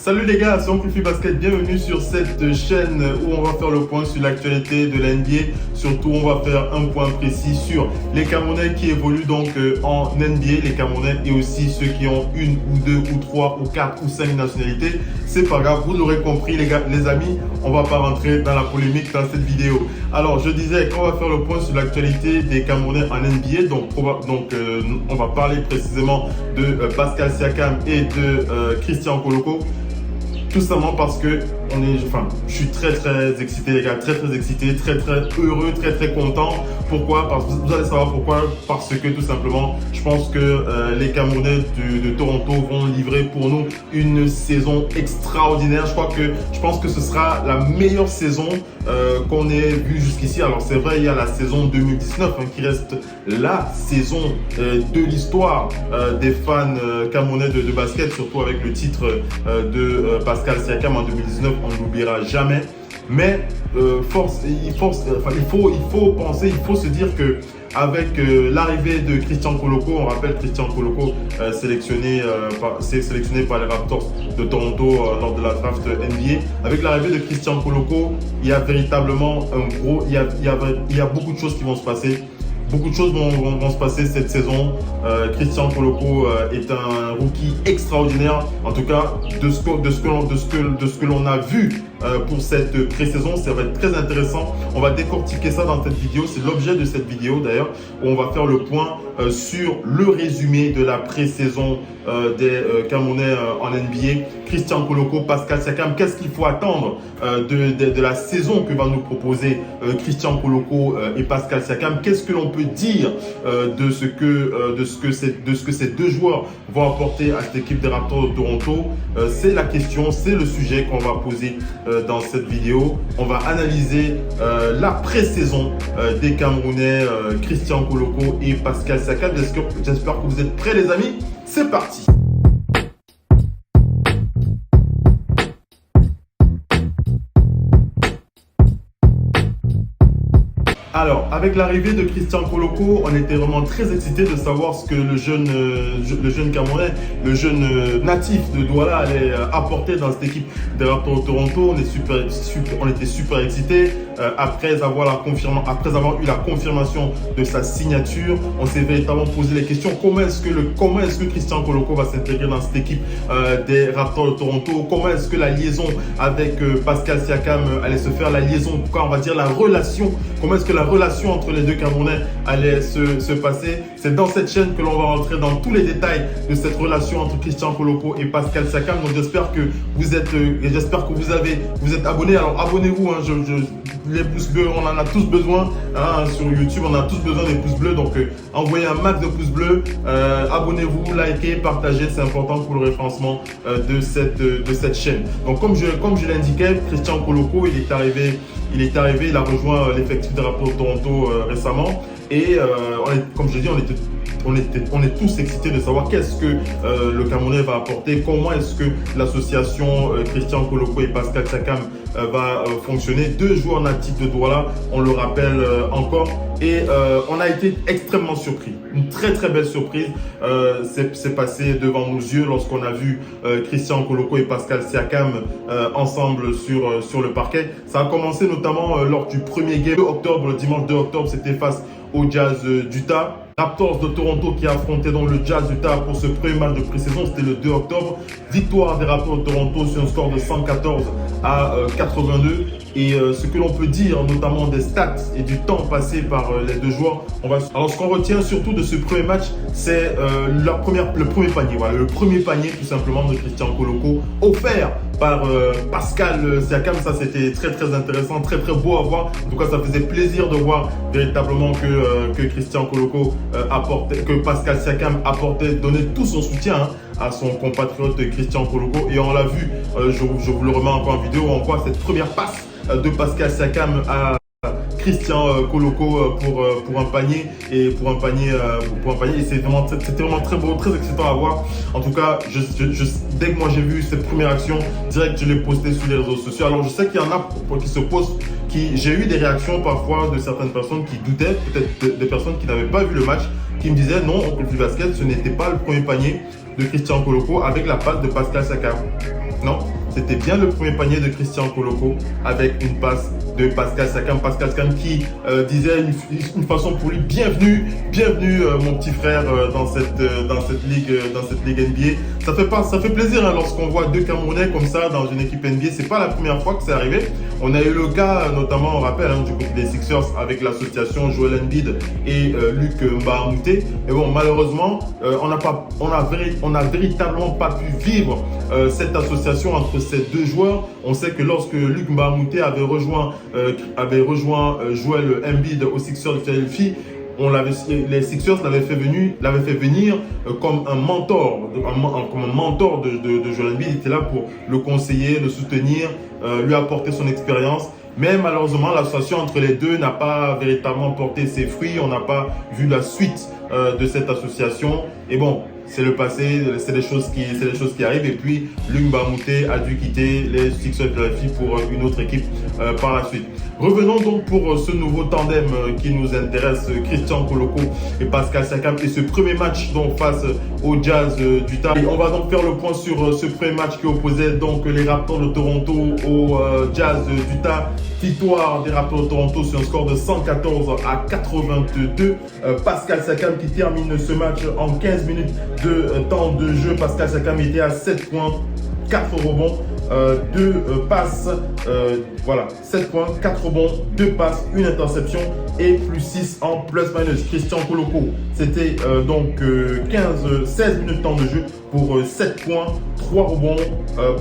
Salut les gars, c'est Oncle Basket, bienvenue sur cette chaîne où on va faire le point sur l'actualité de la NBA. Surtout, on va faire un point précis sur les Camerounais qui évoluent donc en NBA, les Camerounais et aussi ceux qui ont une ou deux ou trois ou quatre ou cinq nationalités. C'est pas grave, vous l'aurez compris les gars, les amis, on va pas rentrer dans la polémique dans cette vidéo. Alors, je disais qu'on va faire le point sur l'actualité des Camerounais en NBA. Donc, on va parler précisément de Pascal Siakam et de Christian Koloko. Tout simplement parce que je suis très excité les gars, très excité, très heureux, très content. Pourquoi? Parce que vous allez savoir pourquoi. Parce que tout simplement, je pense que les Camerounais de Toronto vont livrer pour nous une saison extraordinaire. Je pense que ce sera la meilleure saison qu'on ait vue jusqu'ici. Alors c'est vrai, il y a la saison 2019 qui reste la saison de l'histoire des fans camerounais de basket, surtout avec le titre de Pascal Siakam en 2019. On ne l'oubliera jamais. Mais il faut se dire que avec l'arrivée de Christian Koloko, on rappelle Christian Koloko sélectionné par les Raptors de Toronto lors de la draft NBA. Avec l'arrivée de Christian Koloko, il y a véritablement il y a beaucoup de choses qui vont se passer. Beaucoup de choses vont se passer cette saison. Christian Koloko est un rookie extraordinaire. En tout cas, de ce que l'on a vu pour cette pré-saison, ça va être très intéressant. On va décortiquer ça dans cette vidéo. C'est l'objet de cette vidéo d'ailleurs, où on va faire le point sur le résumé de la pré-saison des Camerounais en NBA. Christian Koloko, Pascal Siakam, qu'est-ce qu'il faut attendre de la saison que va nous proposer Christian Koloko et Pascal Siakam? Qu'est-ce que l'on peut dire de ce que ces deux joueurs vont apporter à cette équipe des Raptors de Toronto? C'est la question, c'est le sujet qu'on va poser dans cette vidéo. On va analyser la pré-saison des Camerounais Christian Koloko et Pascal Siakam. J'espère que vous êtes prêts les amis. C'est parti! Alors, avec l'arrivée de Christian Koloko, on était vraiment très excités de savoir ce que le jeune Camerounais, le jeune natif de Douala allait apporter dans cette équipe des Raptors de Toronto. On était super excités. Après avoir eu la confirmation de sa signature, on s'est véritablement posé les questions. Comment est-ce que Christian Koloko va s'intégrer dans cette équipe des Raptors de Toronto? Comment est-ce que la liaison avec Pascal Siakam allait se faire? La liaison, on va dire la relation. Comment est-ce que la relation entre les deux Camerounais allait se passer? C'est dans cette chaîne que l'on va rentrer dans tous les détails de cette relation entre Christian Koloko et Pascal Siakam. Donc j'espère que vous êtes abonnés. Alors abonnez-vous, les pouces bleus, on en a tous besoin sur YouTube, on a tous besoin des pouces bleus. Donc envoyez un max de pouces bleus, abonnez-vous, likez, partagez, c'est important pour le référencement de cette chaîne. Donc comme je l'indiquais, Christian Koloko, il a rejoint l'effectif des Raptors de Toronto récemment et comme je dis, on est tous excités de savoir qu'est-ce que le Camerounais va apporter, comment est-ce que l'association Christian Koloko et Pascal Siakam va fonctionner. Deux joueurs natifs de Douala, on le rappelle encore. Et on a été extrêmement surpris. Une très belle surprise s'est passée devant nos yeux lorsqu'on a vu Christian Koloko et Pascal Siakam ensemble sur le parquet. Ça a commencé notamment lors du premier game le dimanche 2 octobre, c'était face au Jazz d'Utah. Raptors de Toronto qui affrontaient donc le Jazz d'Utah pour ce premier match de pré-saison, c'était le 2 octobre. Victoire des Raptors de Toronto sur un score de 114 à 82. Et ce que l'on peut dire, notamment des stats et du temps passé par les deux joueurs. Alors, ce qu'on retient surtout de ce premier match, c'est le premier panier. Voilà, le premier panier tout simplement de Christian Koloko, offert par Pascal Siakam. Ça, c'était très intéressant, très beau à voir. En tout cas, ça faisait plaisir de voir véritablement que Christian Koloko que Pascal Siakam donnait tout son soutien à son compatriote Christian Koloko. Et on l'a vu, je vous le remets encore en vidéo, on voit cette première passe de Pascal Siakam à Christian Koloko pour un panier et c'était vraiment très beau, très excitant à voir. En tout cas, dès que moi j'ai vu cette première action, direct je l'ai posté sur les réseaux sociaux. Alors je sais qu'il y en a qui se posent, j'ai eu des réactions parfois de certaines personnes qui doutaient, peut-être des personnes qui n'avaient pas vu le match, qui me disaient non, Oncle Basket, ce n'était pas le premier panier de Christian Koloko avec la passe de Pascal Siakam. Non, C'était bien le premier panier de Christian Koloko avec une passe de Pascal Siakam. Pascal Siakam qui disait une façon pour lui, bienvenue mon petit frère dans cette ligue NBA. Ça fait plaisir hein, lorsqu'on voit deux Camerounais comme ça dans une équipe NBA. C'est pas la première fois que c'est arrivé. On a eu le cas notamment, on rappelle, hein, du côté des Sixers avec l'association Joel Embiid et Luc Mbah a Moute. Mais bon, malheureusement, on n'a véritablement pas pu vivre cette association entre ces deux joueurs. On sait que lorsque Luc Mbah a Moute avait rejoint Joel Embiid aux Sixers de Philadelphie, les Sixers l'avaient fait venir comme un mentor, de Joel Embiid. Il était là pour le conseiller, le soutenir, lui apporter son expérience. Mais malheureusement, l'association entre les deux n'a pas véritablement porté ses fruits. On n'a pas vu la suite de cette association. Et bon, c'est le passé, c'est des choses qui arrivent. Et puis, Luc Mbah a Moute a dû quitter les Sixers de Philadelphie pour une autre équipe par la suite. Revenons donc pour ce nouveau tandem qui nous intéresse, Christian Koloko et Pascal Siakam, et ce premier match donc face au Jazz d'Utah. Et on va donc faire le point sur ce premier match qui opposait donc les Raptors de Toronto au Jazz d'Utah. Victoire des Raptors de Toronto sur un score de 114-82. Pascal Siakam qui termine ce match en 15 minutes de temps de jeu. Pascal Siakam était à 7 points, 4 rebonds, 2 passes, voilà, 7 points, 4 rebonds, 2 passes, 1 interception et plus 6 en plus-minus. Christian Koloko, c'était donc 16 minutes de temps de jeu pour 7 points, 3 rebonds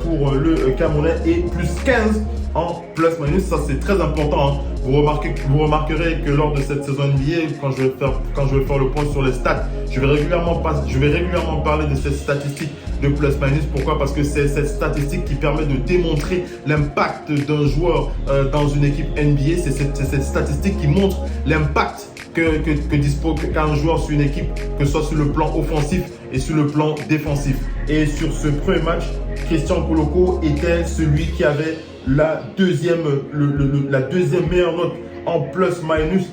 pour le Camerounais et plus 15 en plus-minus. Ça, c'est très important. Hein. Vous remarquerez que lors de cette saison NBA, quand je vais faire le point sur les stats, je vais régulièrement parler de cette statistique de plus-minus. Pourquoi? Parce que c'est cette statistique qui permet de démontrer l'impact d'un joueur dans une équipe NBA. C'est cette statistique qui montre l'impact qu'a un joueur sur une équipe, que ce soit sur le plan offensif et sur le plan défensif. Et sur ce premier match, Christian Koloko était celui qui avait la deuxième meilleure note en plus-minus,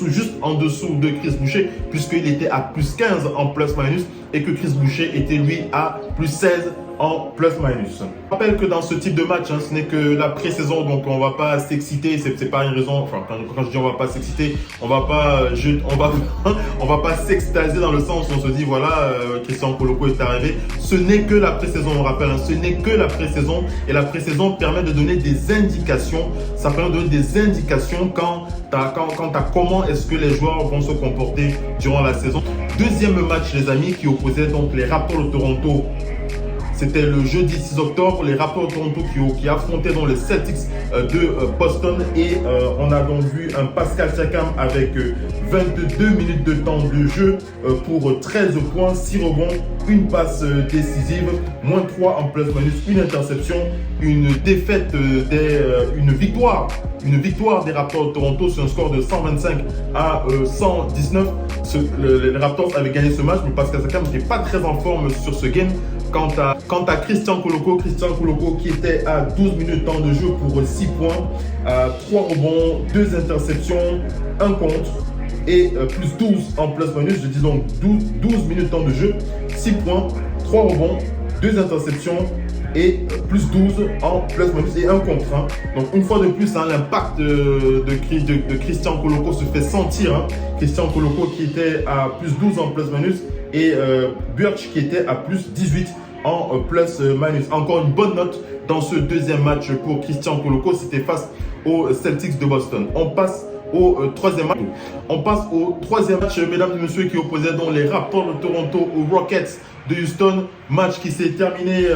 juste en dessous de Chris Boucher, puisqu'il était à plus 15 en plus-minus et que Chris Boucher était lui à plus 16 en plus-minus. Je rappelle que dans ce type de match, hein, ce n'est que la pré-saison, donc on va pas s'exciter, c'est pas une raison, enfin quand je dis on va pas s'exciter, on va pas s'extasier dans le sens où on se dit voilà, Christian Koloko est arrivé. Ce n'est que la pré-saison, on rappelle, hein, ce n'est que la pré-saison, et la pré-saison permet de donner des indications, ça permet de donner des indications quant à comment est-ce que les joueurs vont se comporter durant la saison. Deuxième match, les amis, qui opposait donc les Raptors de Toronto. C'était le jeudi 6 octobre, les Raptors de Toronto qui affrontaient donc les Celtics de Boston. Et on a donc vu un Pascal Siakam avec 22 minutes de temps de jeu pour 13 points, 6 rebonds, une passe décisive, moins 3 en plus-minus, une interception, une victoire des Raptors de Toronto sur un score de 125-119. Les Raptors avaient gagné ce match, mais Pascal Siakam n'était pas très en forme sur ce game. Quant à Christian Koloko qui était à 12 minutes de temps de jeu pour 6 points, 3 rebonds, 2 interceptions, 1 contre et plus 12 en plus-minus. Je dis donc 12 minutes de temps de jeu, 6 points, 3 rebonds, 2 interceptions et plus 12 en plus-minus et 1 contre. Hein. Donc une fois de plus, hein, l'impact de Christian Koloko se fait sentir. Hein. Christian Koloko qui était à plus 12 en plus-minus et Birch qui était à plus 18 en plus-minus. Encore une bonne note dans ce deuxième match pour Christian Koloko. C'était face aux Celtics de Boston. On passe au troisième match. Mesdames et messieurs, qui opposait donc les Raptors de Toronto aux Rockets de Houston. Match qui s'est terminé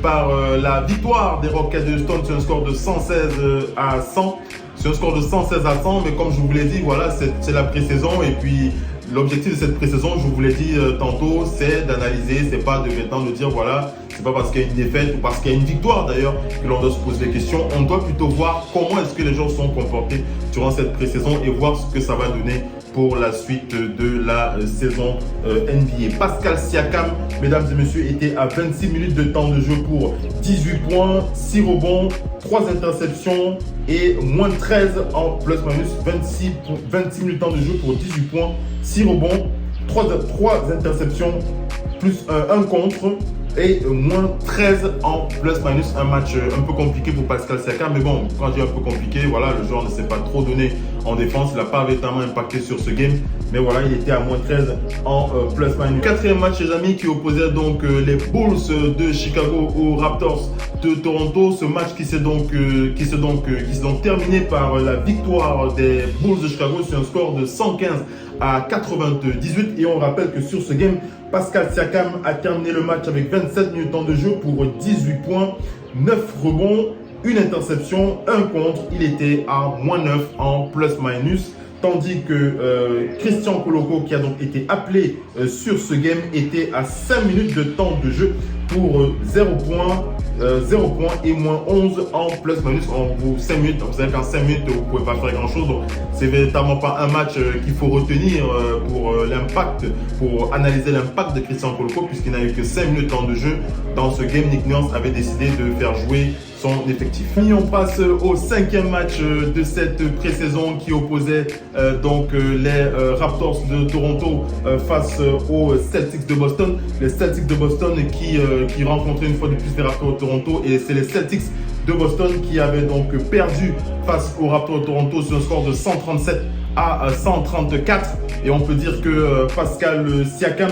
par la victoire des Rockets de Houston sur un score de 116 à 100. Sur un score de 116 à 100, mais comme je vous l'ai dit, voilà, c'est la pré-saison. Et puis l'objectif de cette pré-saison, je vous l'ai dit tantôt, c'est d'analyser, c'est pas de maintenant de dire voilà, c'est pas parce qu'il y a une défaite ou parce qu'il y a une victoire d'ailleurs que l'on doit se poser des questions. On doit plutôt voir comment est-ce que les gens sont comportés durant cette pré-saison et voir ce que ça va donner pour la suite de la saison NBA. Pascal Siakam, mesdames et messieurs, était à 26 minutes de temps de jeu pour 18 points, 6 rebonds, 3 interceptions et moins 13 en plus-minus. 26 minutes de temps de jeu pour 18 points, 6 rebonds, 3 interceptions, plus 1 contre et moins 13 en plus-minus. Un match un peu compliqué pour Pascal Siakam, mais bon, quand je dis un peu compliqué, voilà, le joueur ne s'est pas trop donné en défense, il n'a pas véritablement impacté sur ce game, mais voilà, il était à moins 13 en plus-minus. Quatrième match, les amis, qui opposait donc les Bulls de Chicago aux Raptors de Toronto. Ce match qui s'est donc terminé par la victoire des Bulls de Chicago sur un score de 115 à 98. Et on rappelle que sur ce game, Pascal Siakam a terminé le match avec 27 minutes de jeu pour 18 points, 9 rebonds, une interception, un contre. Il était à moins 9 en plus-minus. Tandis que Christian Koloko, qui a donc été appelé sur ce game, était à 5 minutes de temps de jeu pour 0 points et moins 11 en plus-minus. 5 minutes, vous savez qu'en 5 minutes, vous ne pouvez pas faire grand-chose. Donc, c'est véritablement pas un match qu'il faut retenir pour l'impact, pour analyser l'impact de Christian Koloko, puisqu'il n'a eu que 5 minutes de temps de jeu. Dans ce game, Nick Nurse avait décidé de faire jouer son effectif. Et on passe au cinquième match de cette pré-saison qui opposait les Raptors de Toronto face aux Celtics de Boston. Les Celtics de Boston qui rencontraient une fois de plus les Raptors de Toronto, et c'est les Celtics de Boston qui avaient donc perdu face aux Raptors de Toronto sur un score de 137 à 134. Et on peut dire que Pascal Siakam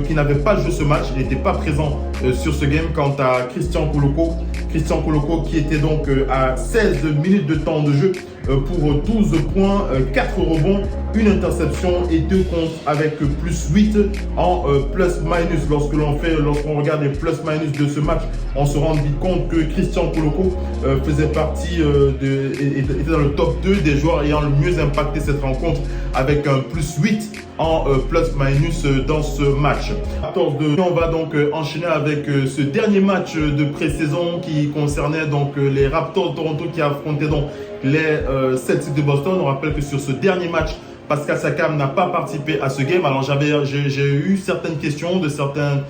qui n'avait pas joué ce match, il n'était pas présent sur ce game. Quant à Christian Koloko qui était donc à 16 minutes de temps de jeu pour 12 points, 4 rebonds, une interception et 2 contre avec plus 8 en plus-minus. Lorsqu'on regarde les plus-minus de ce match, on se rend vite compte que Christian Koloko faisait partie, était dans le top 2 des joueurs ayant le mieux impacté cette rencontre avec un plus 8 en plus-minus dans ce match. On va donc enchaîner avec ce dernier match de pré-saison qui concernait donc les Raptors de Toronto qui affrontaient donc les Celtics de Boston. On rappelle que sur ce dernier match, Pascal Siakam n'a pas participé à ce game. Alors j'ai eu certaines questions de certains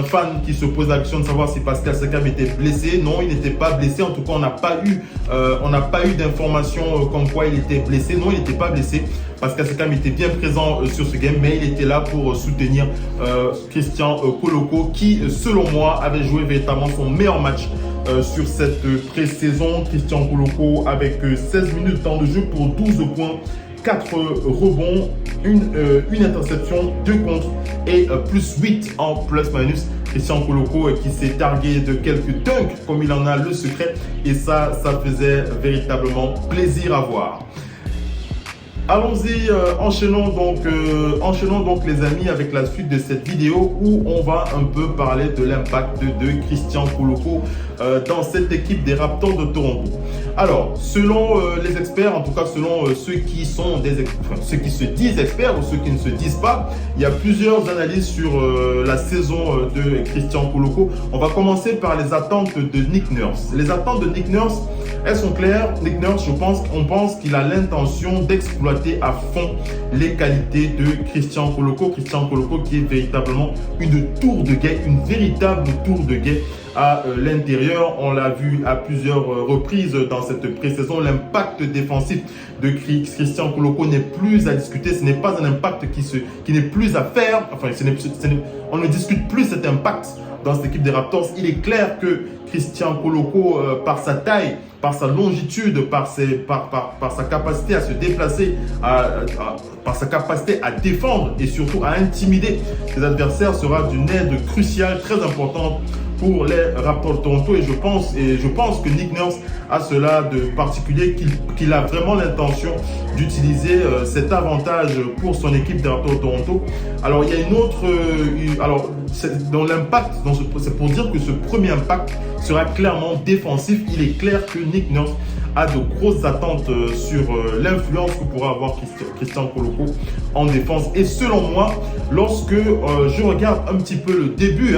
fans qui se posent la question de savoir si Pascal Siakam était blessé. Non, il n'était pas blessé. En tout cas, on n'a pas eu d'informations comme quoi il était blessé. Non, il n'était pas blessé. Pascal Siakam était bien présent sur ce game, mais il était là pour soutenir Christian Koloko qui, selon moi, avait joué véritablement son meilleur match sur cette pré-saison. Christian Koloko avec 16 minutes de temps de jeu pour 12 points, 4 rebonds, une interception, 2 contre et plus 8 en plus-minus. Christian Koloko qui s'est targué de quelques dunks comme il en a le secret, et ça faisait véritablement plaisir à voir. Allons-y, enchaînons donc les amis avec la suite de cette vidéo où on va un peu parler de l'impact de Christian Koloko dans cette équipe des Raptors de Toronto. Alors, selon les experts, en tout cas selon ceux qui se disent experts ou ceux qui ne se disent pas, il y a plusieurs analyses sur la saison de Christian Koloko. On va commencer par les attentes de Nick Nurse. Les attentes de Nick Nurse, elles sont claires. Nick Nurse, on pense qu'il a l'intention d'exploiter à fond les qualités de Christian Koloko. Christian Koloko qui est véritablement une tour de guet, une véritable tour de guet à l'intérieur. On l'a vu à plusieurs reprises dans cette pré-saison. L'impact défensif de Christian Koloko n'est plus à discuter. Ce n'est pas un impact qui n'est plus à faire. Enfin, on ne discute plus cet impact dans cette équipe des Raptors. Il est clair que Christian Koloko, par sa taille, par sa longitude, par sa capacité à se déplacer, par sa capacité à défendre et surtout à intimider ses adversaires, sera d'une aide cruciale, très importante pour les Raptors de Toronto. Et je pense que Nick Nurse a cela de particulier, qu'il a vraiment l'intention d'utiliser cet avantage pour son équipe des Raptors de Toronto. Alors, il y a une autre... dans l'impact, c'est pour dire que ce premier impact sera clairement défensif. Il est clair que Nick Nurse a de grosses attentes sur l'influence que pourra avoir Christian Koloko en défense. Et selon moi, lorsque je regarde un petit peu le début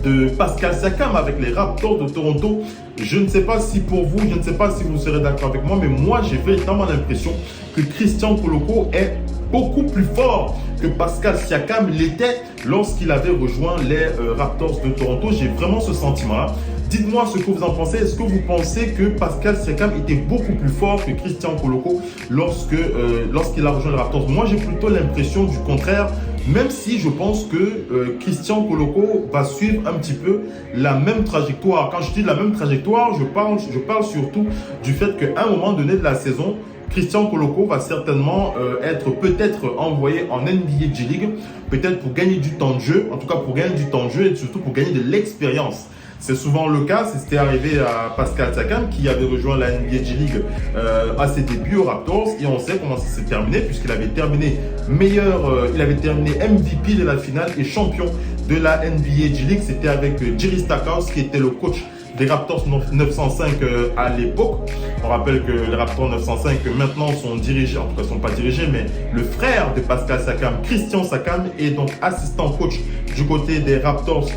de Pascal Siakam avec les Raptors de Toronto, je ne sais pas si pour vous, je ne sais pas si vous serez d'accord avec moi, mais moi j'ai véritablement l'impression que Christian Koloko est beaucoup plus fort que Pascal Siakam l'était lorsqu'il avait rejoint les Raptors de Toronto. J'ai vraiment ce sentiment-là. Dites-moi ce que vous en pensez. Est-ce que vous pensez que Pascal Siakam était beaucoup plus fort que Christian Koloko lorsqu'il a rejoint les Raptors? Moi, j'ai plutôt l'impression du contraire, même si je pense que Christian Koloko va suivre un petit peu la même trajectoire. Quand je dis la même trajectoire, je parle surtout du fait qu'à un moment donné de la saison, Christian Koloko va certainement être peut-être envoyé en NBA G-League, peut-être pour gagner du temps de jeu, en tout cas pour gagner du temps de jeu et surtout pour gagner de l'expérience. C'est souvent le cas, c'était arrivé à Pascal Siakam qui avait rejoint la NBA G-League à ses débuts aux Raptors et on sait comment ça s'est terminé puisqu'il avait terminé il avait terminé MVP de la finale et champion de la NBA G-League. C'était avec Jerry Stackhouse qui était le coach des Raptors 905 à l'époque. On rappelle que les Raptors 905 maintenant sont dirigés, en tout cas ne sont pas dirigés, mais le frère de Pascal Siakam, Christian Siakam, est donc assistant coach du côté des Raptors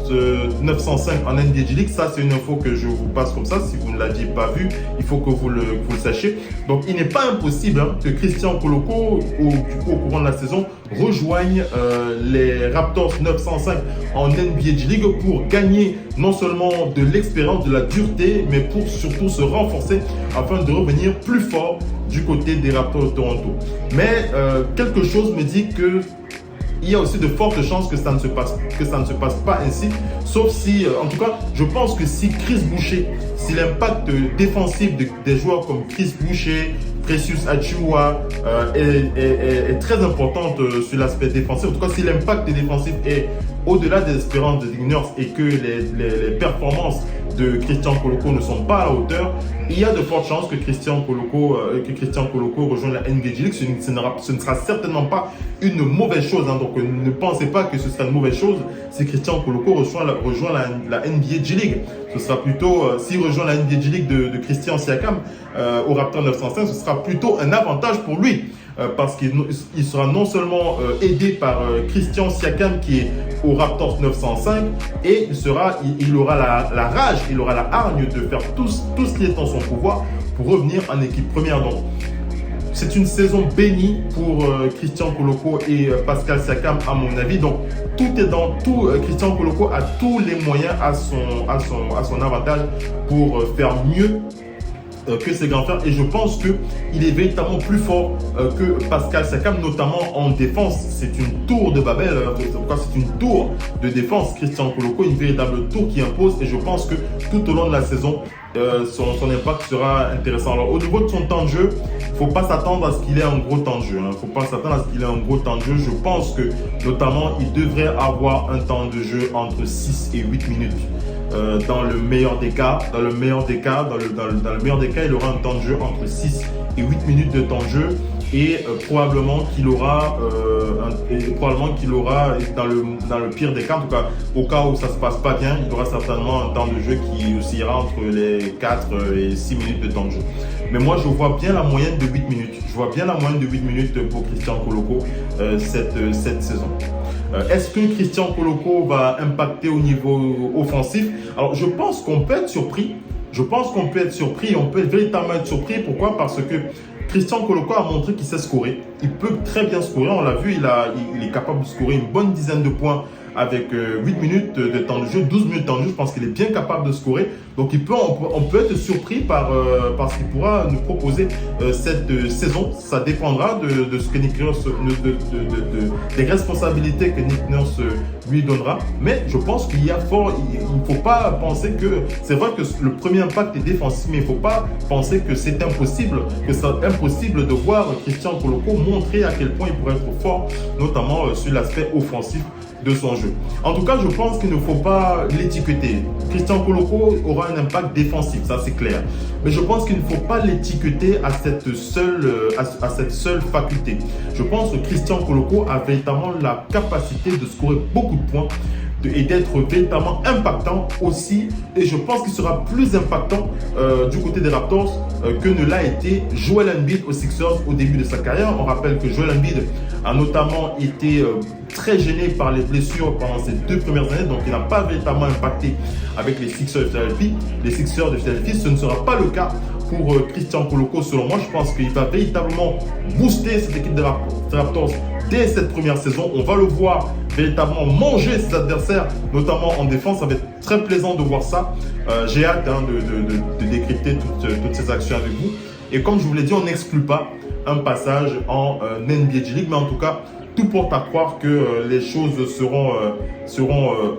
905 en NBA G-League. Ça, c'est une info que je vous passe comme ça. Si vous ne l'aviez pas vu, il faut que vous le sachiez. Donc, il n'est pas impossible que Christian Koloko, au courant de la saison, rejoigne les Raptors 905 en NBA G-League pour gagner non seulement de l'expérience, de la dureté, mais pour surtout se renforcer afin de revenir plus fort du côté des Raptors de Toronto. Mais quelque chose me dit que il y a aussi de fortes chances que ça ne se passe pas ainsi, sauf si, en tout cas, je pense que si Chris Boucher, si l'impact défensif des joueurs comme Chris Boucher, Precious Achiuwa est très importante sur l'aspect défensif. En tout cas, si l'impact défensif est au-delà des espérances de Nick Nurse et que les performances de Christian Koloko ne sont pas à la hauteur, il y a de fortes chances que Christian Koloko rejoigne la NBA G-League. Ce ne sera certainement pas une mauvaise chose. Hein. Donc ne pensez pas que ce sera une mauvaise chose si Christian Koloko rejoint la NBA G-League. Ce sera plutôt, s'il rejoint la NBA G-League de Christian Siakam au Raptor 905, ce sera plutôt un avantage pour lui. Parce qu'il sera non seulement aidé par Christian Siakam qui est au Raptors 905 et il aura la rage, il aura la hargne de faire tout ce qui est en son pouvoir pour revenir en équipe première. Donc, c'est une saison bénie pour Christian Koloko et Pascal Siakam à mon avis. Donc, tout est dans tout. Christian Koloko a tous les moyens à son avantage pour faire mieux que ses grands frères et je pense qu'il est véritablement plus fort que Pascal Siakam, notamment en défense. C'est une tour de Babel, c'est une tour de défense. Christian Koloko, une véritable tour qui impose et je pense que tout au long de la saison, son impact sera intéressant. Alors au niveau de son temps de jeu, il ne faut pas s'attendre à ce qu'il ait un gros temps de jeu. Il faut pas s'attendre à ce qu'il ait un gros temps de jeu. Je pense que notamment, il devrait avoir un temps de jeu entre 6 et 8 minutes. Dans le meilleur des cas, il aura un temps de jeu entre 6 et 8 minutes de temps de jeu et probablement qu'il aura dans le pire des cas, en tout cas au cas où ça se passe pas bien, il aura certainement un temps de jeu qui oscillera entre les 4 et 6 minutes de temps de jeu. Mais moi je vois bien la moyenne de 8 minutes. Je vois bien la moyenne de 8 minutes pour Christian Koloko cette saison. Est-ce que Christian Koloko va impacter au niveau offensif? Alors, je pense qu'on peut être surpris. On peut être véritablement être surpris. Pourquoi? Parce que Christian Koloko a montré qu'il sait scorer. Il peut très bien scorer. On l'a vu, il est capable de scorer une bonne dizaine de points avec 8 minutes de temps de jeu, 12 minutes de temps de jeu. Je pense qu'il est bien capable de scorer. Donc, on peut être surpris par ce qu'il pourra nous proposer cette saison. Ça dépendra de ce que Nick Nurse, des responsabilités que Nick Nurse lui donnera. Mais je pense qu'il y a il ne faut pas penser que... C'est vrai que le premier impact est défensif, mais il ne faut pas penser que c'est impossible, de voir Christian Koloko montrer à quel point il pourrait être fort, notamment sur l'aspect offensif de son jeu. En tout cas, je pense qu'il ne faut pas l'étiqueter. Christian Koloko aura un impact défensif, ça c'est clair. Mais je pense qu'il ne faut pas l'étiqueter à cette seule faculté. Je pense que Christian Koloko a véritablement la capacité de scorer beaucoup de points et d'être véritablement impactant aussi. Et je pense qu'il sera plus impactant du côté des Raptors que ne l'a été Joel Embiid aux Sixers au début de sa carrière. On rappelle que Joel Embiid a notamment été très gêné par les blessures pendant ces 2 premières années, donc il n'a pas véritablement impacté avec les Sixers de Philadelphie. Les Sixers de Philadelphie, ce ne sera pas le cas pour Christian Koloko. Selon moi, je pense qu'il va véritablement booster cette équipe des Raptors dès cette première saison. On va le voir véritablement manger ses adversaires, notamment en défense. Ça va être très plaisant de voir ça. J'ai hâte de décrypter toutes ces actions avec vous. Et comme je vous l'ai dit, on n'exclut pas un passage en NBA G-League, mais en tout cas, tout porte à croire que les choses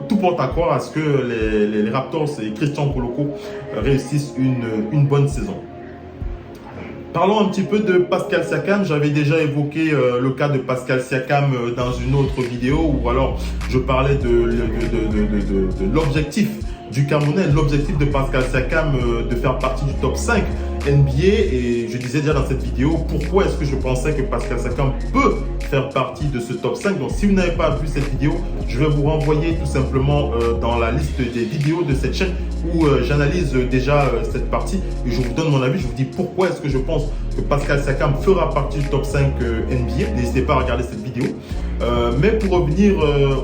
tout porte à croire à ce que les Raptors et Christian Koloko réussissent une bonne saison. Parlons un petit peu de Pascal Siakam. J'avais déjà évoqué le cas de Pascal Siakam dans une autre vidéo, où alors je parlais de l'objectif du Camerounais, l'objectif de Pascal Siakam de faire partie du top 5 NBA, et je disais déjà dans cette vidéo pourquoi est-ce que je pensais que Pascal Siakam peut faire partie de ce top 5. Donc si vous n'avez pas vu cette vidéo, je vais vous renvoyer tout simplement dans la liste des vidéos de cette chaîne où j'analyse déjà cette partie et je vous donne mon avis, je vous dis pourquoi est-ce que je pense que Pascal Siakam fera partie du top 5 NBA. N'hésitez pas à regarder cette vidéo. Mais pour revenir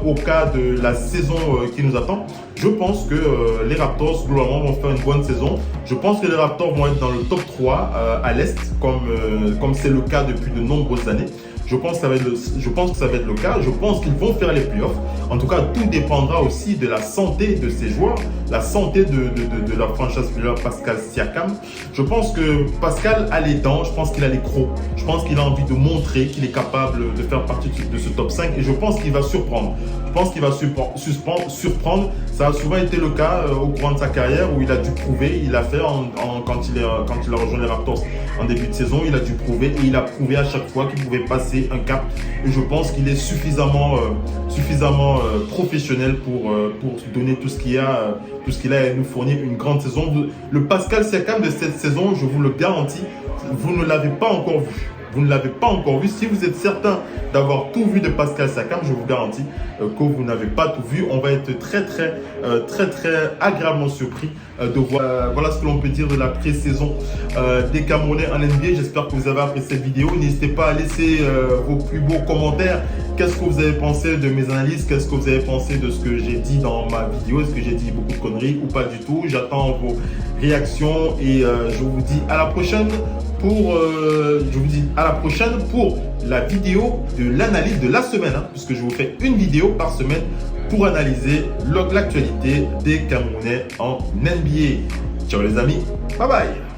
au cas de la saison qui nous attend, je pense que les Raptors globalement vont faire une bonne saison. Je pense que les Raptors vont être dans le top 3 à l'Est, comme c'est le cas depuis de nombreuses années. Je pense que ça va être le cas. Je pense qu'ils vont faire les playoffs. En tout cas, tout dépendra aussi de la santé de ces joueurs, la santé de la franchise Pascal Siakam. Je pense que Pascal a les dents, je pense qu'il a les crocs. Je pense qu'il a envie de montrer qu'il est capable de faire partie de ce top 5 et je pense qu'il va surprendre. Je pense qu'il va surprendre. Ça a souvent été le cas au cours de sa carrière où il a dû prouver. Il a fait quand il a rejoint les Raptors en début de saison, il a dû prouver et il a prouvé à chaque fois qu'il pouvait passer un cap. Et je pense qu'il est suffisamment professionnel pour donner tout ce qu'il a et nous fournir une grande saison. Le Pascal Siakam de cette saison, je vous le garantis, vous ne l'avez pas encore vu. Vous ne l'avez pas encore vu. Si vous êtes certain d'avoir tout vu de Pascal Siakam, je vous garantis que vous n'avez pas tout vu. On va être très agréablement surpris de voir. Voilà ce que l'on peut dire de la pré-saison des Camerounais en NBA. J'espère que vous avez apprécié cette vidéo. N'hésitez pas à laisser vos plus beaux commentaires. Qu'est-ce que vous avez pensé de mes analyses? Qu'est-ce que vous avez pensé de ce que j'ai dit dans ma vidéo? Est-ce que j'ai dit beaucoup de conneries ou pas du tout? J'attends vos réactions et je vous dis à la prochaine pour la vidéo de l'analyse de la semaine, puisque je vous fais une vidéo par semaine pour analyser l'actualité des Camerounais en NBA. Ciao les amis, bye bye.